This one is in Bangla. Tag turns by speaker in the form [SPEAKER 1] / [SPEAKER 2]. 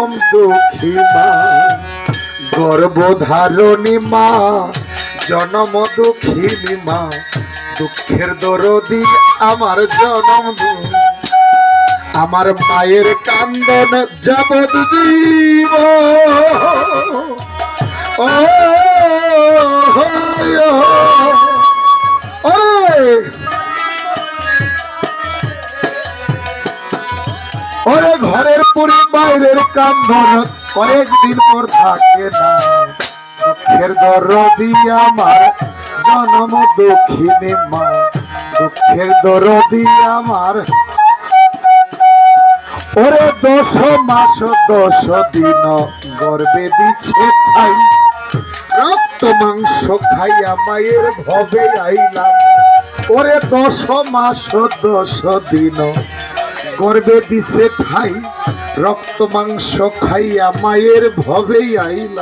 [SPEAKER 1] জনম দুঃখী মা, গর্ভধারণী মা, জনম দুঃখিনী মা, দুঃখের দরদি আমার জনম দুঃখী। আমার মায়ের কান্দন যাবজ্জীব, ওরে ঘরের পুরি বাইরের কান্দন কয়েকদিন পর থাকে না, দুঃখের দরদি আমার জনম দুঃখিনী মা, দুঃখের দরদি আমার। ওরে 10 মাস 10 দিন গর্বে দিচ্ছে খাই, রক্ত মাংস খাইয়া মায়ের ভবে আইলাম। ওরে 10 মাস 10 দিন গর্বে দিছে খাই, রক্ত মাংস খাইয়া মায়ের ভবে আইলাম।